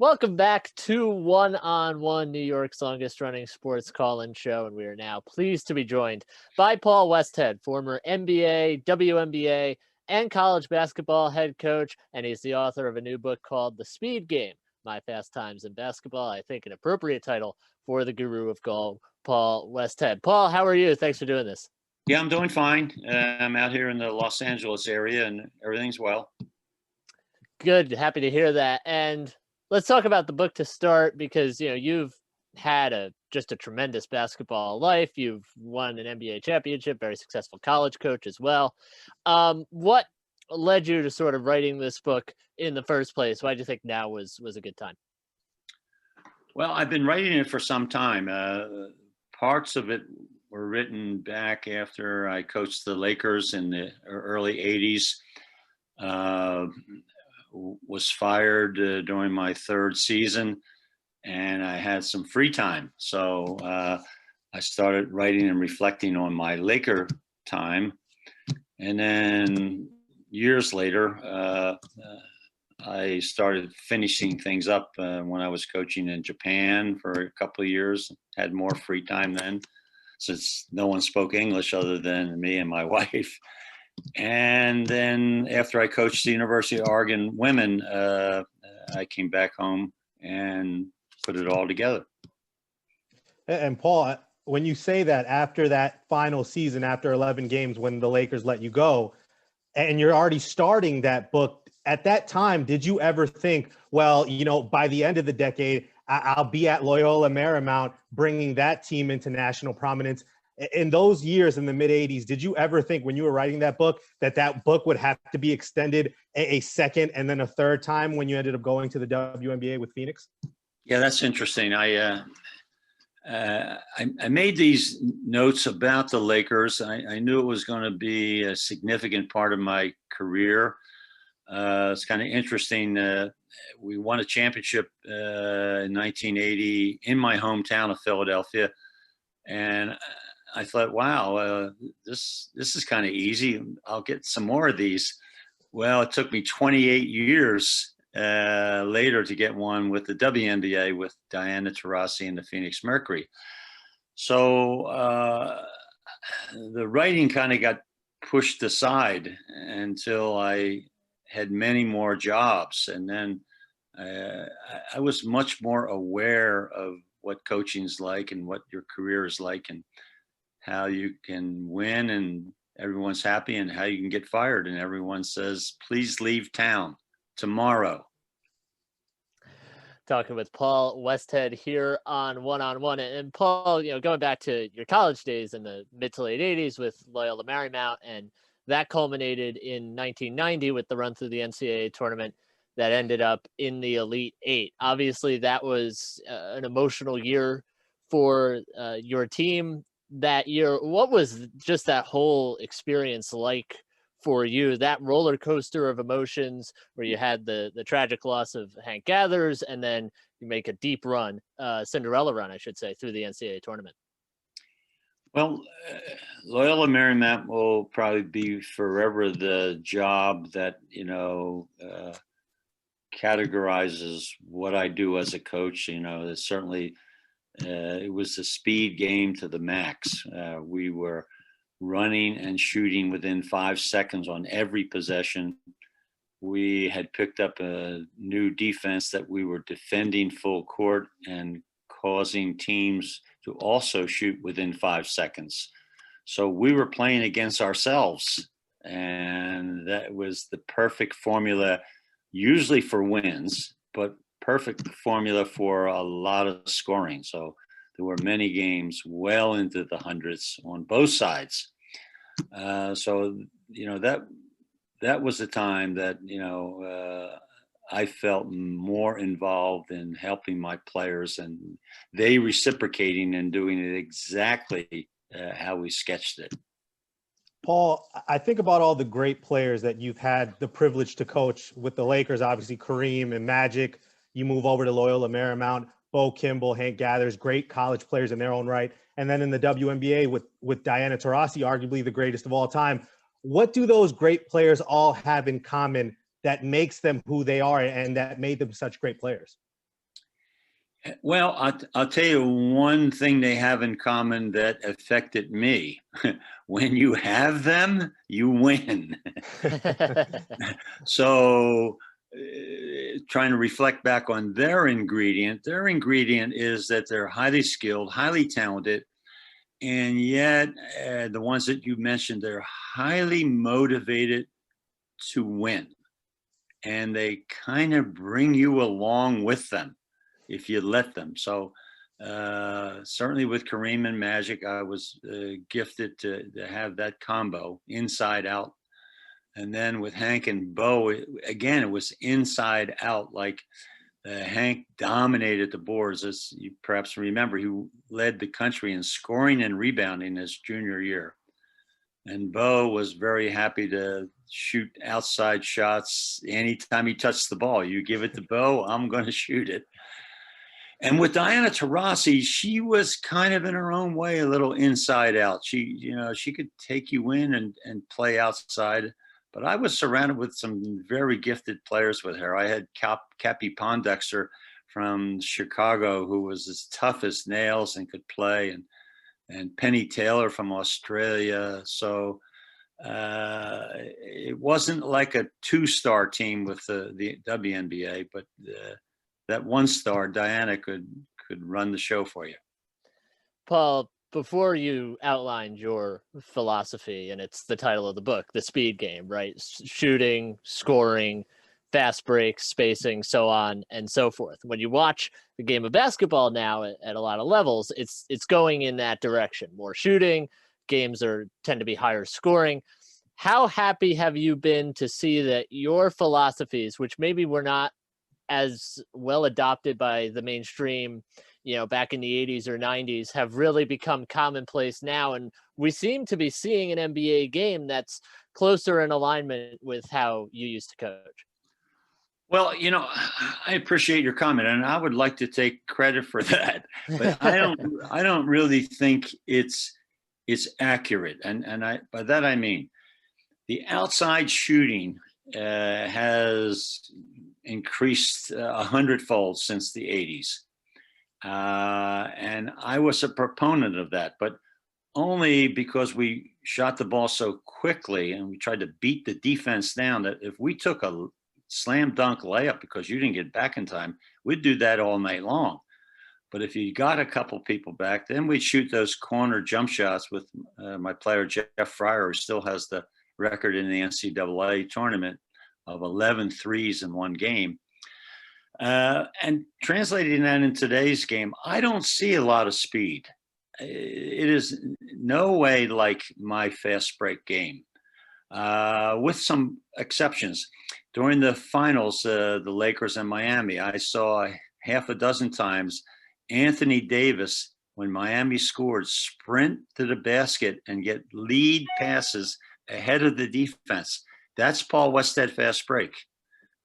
Welcome back to One on One, New York's longest running sports call-in show. And we are now pleased to be joined by Paul Westhead, former NBA, WNBA, and college basketball head coach. And he's the author of a new book called The Speed Game, My Fast Times in Basketball. I think an appropriate title for the guru of golf, Paul Westhead. Paul, how are you? Thanks for doing this. Yeah, I'm doing fine. I'm out here in the Los Angeles area and everything's well. Good. Happy to hear that. And let's talk about the book to start, because you've had just a tremendous basketball life. You've won an NBA championship, very successful college coach as well. What led you to sort of writing this book in the first place? Why do you think now was a good time? Well, I've been writing it for some time. Parts of it were written back after I coached the Lakers in the early 80s. Was fired during my third season, and I had some free time. So I started writing and reflecting on my Laker time. And then years later, I started finishing things up when I was coaching in Japan for a couple of years. Had more free time then, since no one spoke English other than me and my wife. And then after I coached the University of Oregon women, I came back home and put it all together. And Paul, when you say that after that final season, after 11 games, when the Lakers let you go, and you're already starting that book, at that time, did you ever think, well, by the end of the decade, I'll be at Loyola Marymount, bringing that team into national prominence? In those years in the mid 80s, did you ever think when you were writing that book that book would have to be extended a second and then a third time when you ended up going to the WNBA with Phoenix? Yeah, that's interesting. I made these notes about the Lakers. I knew it was going to be a significant part of my career. It's kind of interesting. We won a championship in 1980 in my hometown of Philadelphia. And I thought, wow, this is kind of easy. I'll get some more of these. Well, it took me 28 years later to get one with the WNBA with Diana Taurasi and the Phoenix Mercury. So the writing kind of got pushed aside until I had many more jobs. And then I was much more aware of what coaching's like and what your career is like and how you can win and everyone's happy and how you can get fired and everyone says, please leave town tomorrow. Talking with Paul Westhead here on One on One. And Paul, going back to your college days in the mid to late 80s with Loyola Marymount, and that culminated in 1990 with the run through the NCAA tournament that ended up in the Elite Eight. Obviously, that was an emotional year for your team that year. What was just that whole experience like for you, that roller coaster of emotions where you had the tragic loss of Hank Gathers and then you make a deep run, Cinderella run, I should say, through the NCAA tournament? Well, Loyola Marymount will probably be forever the job that, categorizes what I do as a coach. It's certainly, it was a speed game to the max. We were running and shooting within 5 seconds on every possession. We had picked up a new defense that we were defending full court and causing teams to also shoot within 5 seconds. So we were playing against ourselves, and that was the perfect formula, usually for wins, but perfect formula for a lot of scoring. So there were many games well into the hundreds on both sides. So that was the time that I felt more involved in helping my players, and they reciprocating and doing it exactly how we sketched it. Paul, I think about all the great players that you've had the privilege to coach with the Lakers, obviously Kareem and Magic. You move over to Loyola Marymount, Bo Kimball, Hank Gathers, great college players in their own right. And then in the WNBA with Diana Taurasi, arguably the greatest of all time. What do those great players all have in common that makes them who they are and that made them such great players? Well, I'll tell you one thing they have in common that affected me. When you have them, you win. So, trying to reflect back on their ingredient is that they're highly skilled, highly talented, and yet the ones that you mentioned, they're highly motivated to win. And they kind of bring you along with them if you let them. So certainly with Kareem and Magic, I was gifted to have that combo, inside out. And then with Hank and Bo, it was inside out. Like Hank dominated the boards, as you perhaps remember. He led the country in scoring and rebounding his junior year. And Bo was very happy to shoot outside shots anytime he touched the ball. You give it to Bo, I'm going to shoot it. And with Diana Taurasi, she was kind of in her own way a little inside out. She could take you in and play outside. But I was surrounded with some very gifted players with her. I had Cappy Pondexter from Chicago, who was as tough as nails and could play, and Penny Taylor from Australia. So it wasn't like a two-star team with the WNBA, but that one star, Diana, could run the show for you. Paul, before you outlined your philosophy, and it's the title of the book, The Speed Game, right? Shooting, scoring, fast breaks, spacing, so on and so forth. When you watch the game of basketball now at a lot of levels, it's going in that direction. More shooting, games tend to be higher scoring. How happy have you been to see that your philosophies, which maybe were not as well adopted by the mainstream, back in the 80s or 90s, have really become commonplace now? And we seem to be seeing an NBA game that's closer in alignment with how you used to coach. Well, I appreciate your comment, and I would like to take credit for that, but I don't really think it's accurate. And by that I mean the outside shooting has increased 100-fold since the 80s. And I was a proponent of that, but only because we shot the ball so quickly and we tried to beat the defense down, that if we took a slam dunk layup because you didn't get back in time, we'd do that all night long. But if you got a couple people back, then we'd shoot those corner jump shots with my player, Jeff Fryer, who still has the record in the NCAA tournament of 11 threes in one game. And translating that in today's game, I don't see a lot of speed. It is no way like my fast break game, with some exceptions. During the finals, the Lakers and Miami, I saw half a dozen times Anthony Davis, when Miami scored, sprint to the basket and get lead passes ahead of the defense. That's Paul Westhead fast break.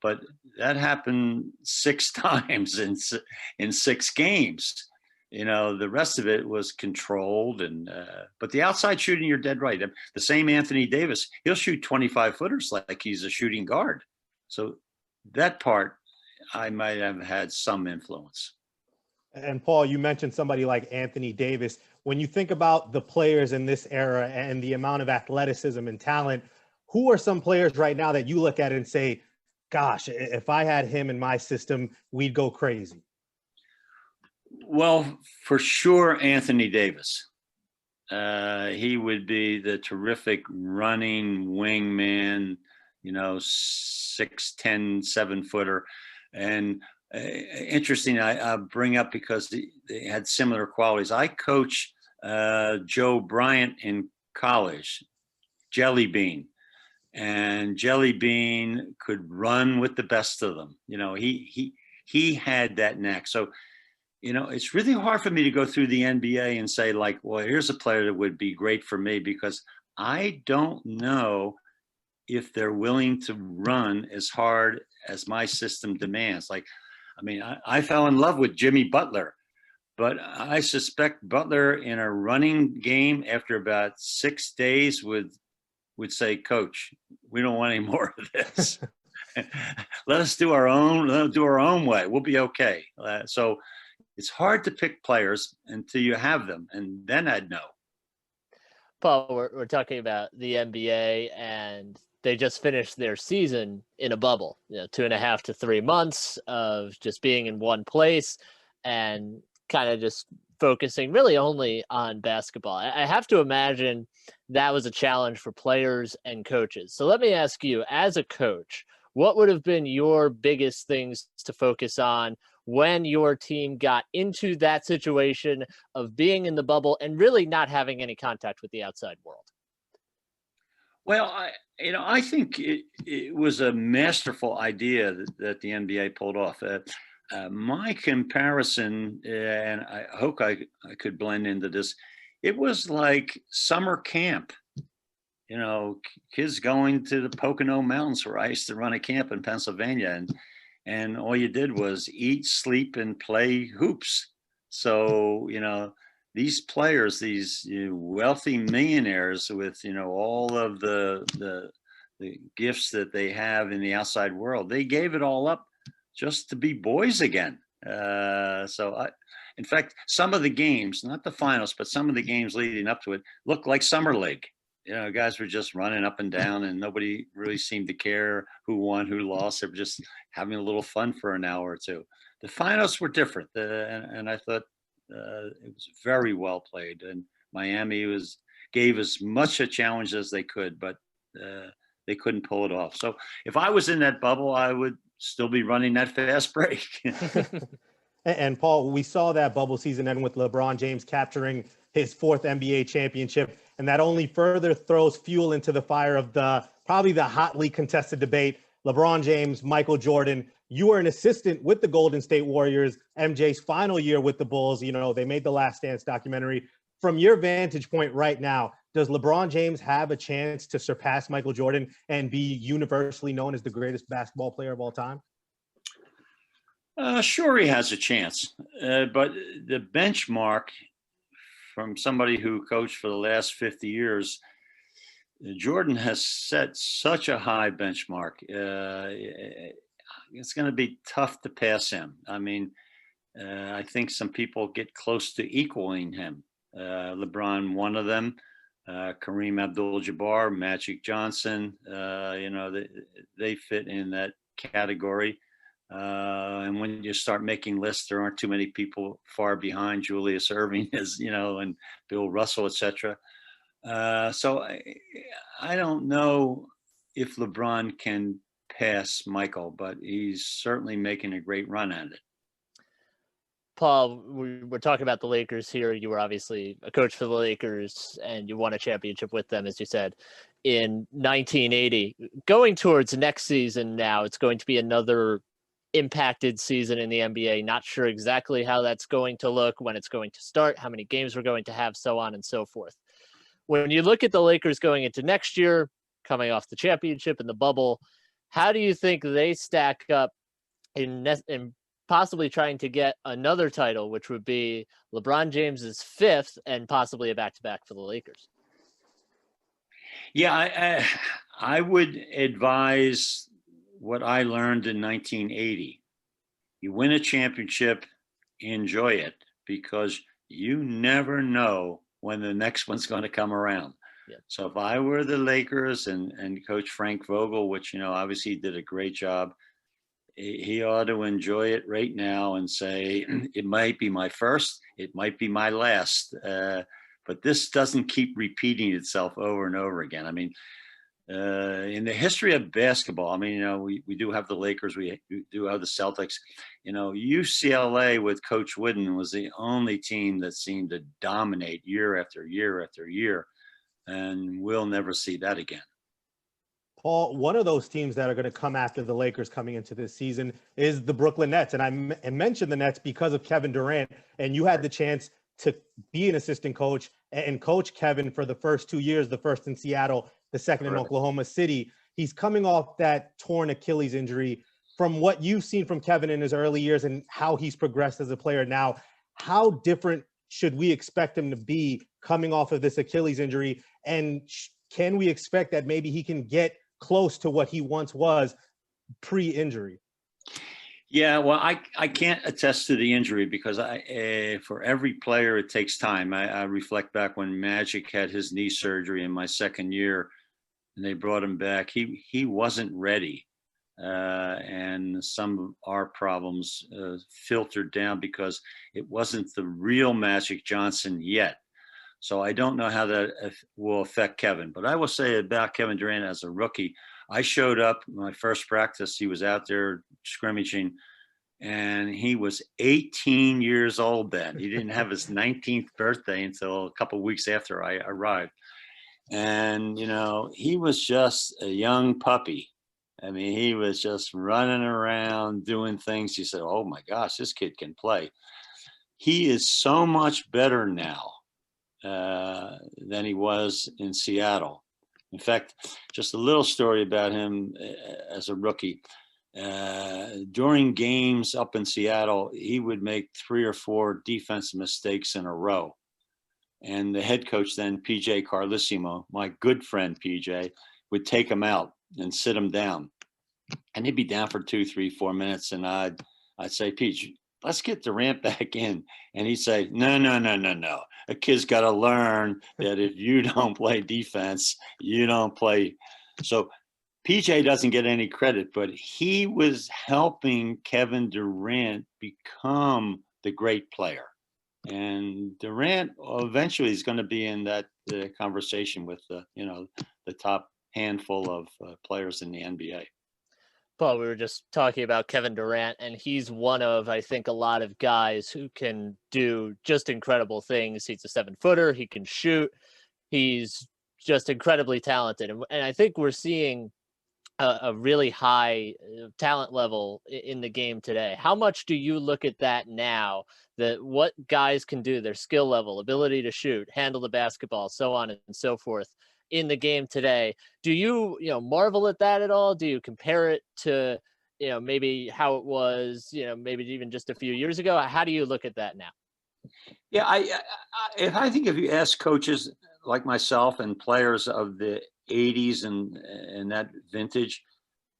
But that happened 6 times in 6 games. The rest of it was controlled. But the outside shooting, you're dead right. The same Anthony Davis, he'll shoot 25-footers like he's a shooting guard. So that part, I might have had some influence. And Paul, you mentioned somebody like Anthony Davis. When you think about the players in this era and the amount of athleticism and talent, who are some players right now that you look at and say, gosh, if I had him in my system, we'd go crazy? Well, for sure, Anthony Davis. He would be the terrific running wingman, 6'10", 7-footer. And interesting, I bring up because they had similar qualities. I coached Joe Bryant in college, Jelly Bean. And Jelly Bean could run with the best of them. He had that knack. So, it's really hard for me to go through the NBA and say, like, well, here's a player that would be great for me, because I don't know if they're willing to run as hard as my system demands. I fell in love with Jimmy Butler, but I suspect Butler in a running game after about 6 days would say, Coach, we don't want any more of this. Let us do our own way. We'll be okay. So, it's hard to pick players until you have them, and then I'd know. Paul, we're talking about the NBA, and they just finished their season in a bubble, 2.5 to 3 months of just being in one place and kind of just focusing really only on basketball. I have to imagine that was a challenge for players and coaches. So let me ask you, as a coach, what would have been your biggest things to focus on when your team got into that situation of being in the bubble and really not having any contact with the outside world? Well, I think it was a masterful idea that the NBA pulled off. My comparison, and I hope I could blend into this, it was like summer camp. Kids going to the Pocono Mountains, where I used to run a camp in Pennsylvania, and all you did was eat, sleep, and play hoops. So, these players, these wealthy millionaires with, all of the gifts that they have in the outside world, they gave it all up just to be boys again. In fact, some of the games, not the finals, but some of the games leading up to it looked like summer league. Guys were just running up and down, and nobody really seemed to care who won, who lost. They were just having a little fun for an hour or two. The finals were different, and I thought it was very well played. And Miami gave as much a challenge as they could, but they couldn't pull it off. So if I was in that bubble, I would still be running that fast break. And Paul, we saw that bubble season end with LeBron James capturing his 4th NBA championship, and that only further throws fuel into the fire of probably the hotly contested debate. LeBron James, Michael Jordan. You were an assistant with the Golden State Warriors, MJ's final year with the Bulls. They made the Last Dance documentary. From your vantage point right now, does LeBron James have a chance to surpass Michael Jordan and be universally known as the greatest basketball player of all time? Sure, he has a chance, but the benchmark from somebody who coached for the last 50 years, Jordan has set such a high benchmark. It's going to be tough to pass him. I mean, I think some people get close to equaling him. LeBron, one of them, Kareem Abdul-Jabbar, Magic Johnson, they fit in that category. And when you start making lists, there aren't too many people far behind. Julius Erving is, and Bill Russell, etc. So I don't know if LeBron can pass Michael, but he's certainly making a great run at it. Paul, we're talking about the Lakers here. You were obviously a coach for the Lakers, and you won a championship with them, as you said, in 1980. Going towards next season now, it's going to be another impacted season in the NBA. Not sure exactly how that's going to look, when it's going to start, how many games we're going to have, so on and so forth. When you look at the Lakers going into next year, coming off the championship and the bubble, how do you think they stack up in possibly trying to get another title, which would be LeBron James's 5th and possibly a back-to-back for the Lakers? Yeah, I would advise what I learned in 1980. You win a championship, enjoy it, because you never know when the next one's going to come around. Yeah. So if I were the Lakers and Coach Frank Vogel, which, obviously did a great job, he ought to enjoy it right now and say, it might be my first, it might be my last, but this doesn't keep repeating itself over and over again. I mean, in the history of basketball, I mean, we do have the Lakers, we do have the Celtics. UCLA with Coach Wooden was the only team that seemed to dominate year after year after year, and we'll never see that again. Paul, one of those teams that are going to come after the Lakers coming into this season is the Brooklyn Nets. And I mentioned the Nets because of Kevin Durant, and you had the chance to be an assistant coach and coach Kevin for the first 2 years, the first in Seattle, the second in Oklahoma City. He's coming off that torn Achilles injury. From what you've seen from Kevin in his early years and how he's progressed as a player now, how different should we expect him to be coming off of this Achilles injury? And can we expect that maybe he can get close to what he once was pre-injury? Yeah, well, I can't attest to the injury because for every player it takes time. I reflect back when Magic had his knee surgery in my second year, and they brought him back. He wasn't ready, and some of our problems filtered down because it wasn't the real Magic Johnson yet. So I don't know how that will affect Kevin. But I will say about Kevin Durant as a rookie, I showed up my first practice. He was out there scrimmaging, and he was 18 years old then. He didn't have his 19th birthday until a couple of weeks after I arrived. And, he was just a young puppy. I mean, he was just running around doing things. You said, oh my gosh, this kid can play. He is so much better now than he was in Seattle. In fact, just a little story about him as a rookie. During games up in Seattle, he would make 3 or 4 defensive mistakes in a row. And the head coach then, PJ Carlissimo, my good friend PJ, would take him out and sit him down. And he'd be down for 2, 3, 4 minutes. And I'd say, Peach, let's get Durant back in. And he'd say, no. A kid's got to learn that if you don't play defense, you don't play. So PJ doesn't get any credit, but he was helping Kevin Durant become the great player. And Durant eventually is going to be in that conversation with the top handful of players in the NBA. Paul, we were just talking about Kevin Durant, and he's one of, I think, a lot of guys who can do just incredible things. He's a 7-footer. He can shoot. He's just incredibly talented. And I think we're seeing a really high talent level in the game today. How much do you look at that now, that what guys can do, their skill level, ability to shoot, handle the basketball, so on and so forth in the game today? Do you marvel at that at all? Do you compare it to, maybe how it was, maybe even just a few years ago? How do you look at that now? Yeah, I think if you ask coaches like myself and players of the 80s and that vintage,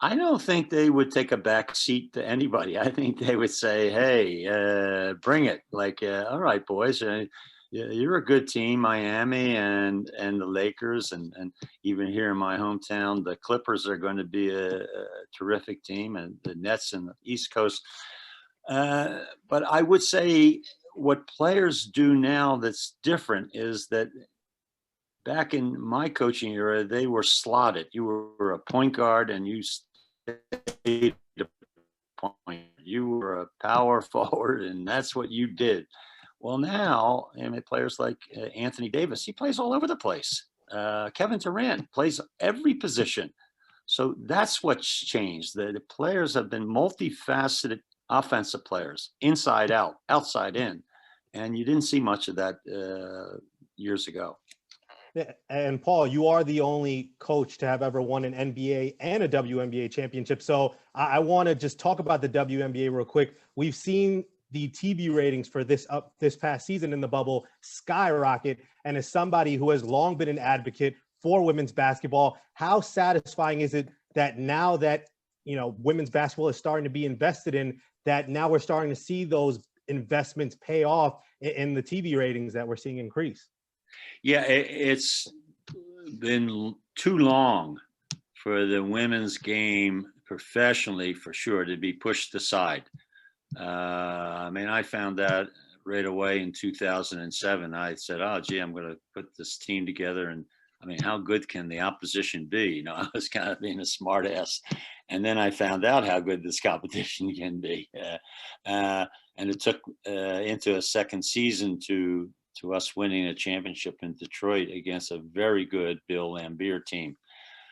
I don't think they would take a back seat to anybody. I think they would say, hey, bring it. Like, all right, boys, you're a good team, Miami and the Lakers. And even here in my hometown, the Clippers are going to be a terrific team, and the Nets and the East Coast. But I would say what players do now that's different is that back in my coaching era, they were slotted. You were a point guard and you stayed a point. You were a power forward and that's what you did. Well, now, players like Anthony Davis, he plays all over the place. Kevin Durant plays every position. So that's what's changed. The players have been multifaceted offensive players, inside out, outside in. And you didn't see much of that years ago. Yeah, and Paul, you are the only coach to have ever won an NBA and a WNBA championship. So I want to just talk about the WNBA real quick. We've seen the TV ratings for this past season in the bubble skyrocket. And as somebody who has long been an advocate for women's basketball, how satisfying is it that now that, women's basketball is starting to be invested in, that now we're starting to see those investments pay off in the TV ratings that we're seeing increase? Yeah, it's been too long for the women's game professionally, for sure, to be pushed aside. I found that right away in 2007. I said, oh, gee, I'm going to put this team together. And how good can the opposition be? I was kind of being a smart ass. And then I found out how good this competition can be. And it took into a second season to us winning a championship in Detroit against a very good Bill Laimbeer team.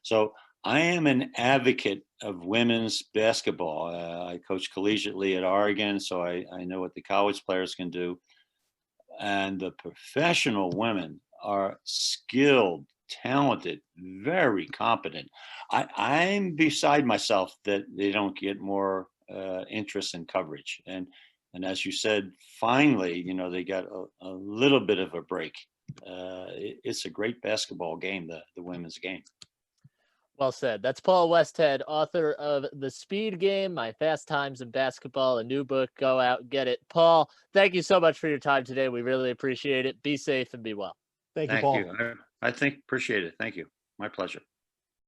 So I am an advocate of women's basketball. I coach collegiately at Oregon, so I know what the college players can do. And the professional women are skilled, talented, very competent. I'm beside myself that they don't get more interest and coverage. And as you said, finally, they got a little bit of a break. It's a great basketball game, the women's game. Well said. That's Paul Westhead, author of The Speed Game, My Fast Times in Basketball, a new book. Go out and get it. Paul, thank you so much for your time today. We really appreciate it. Be safe and be well. Thank you, Thank Paul. you. I think appreciate it. Thank you. My pleasure.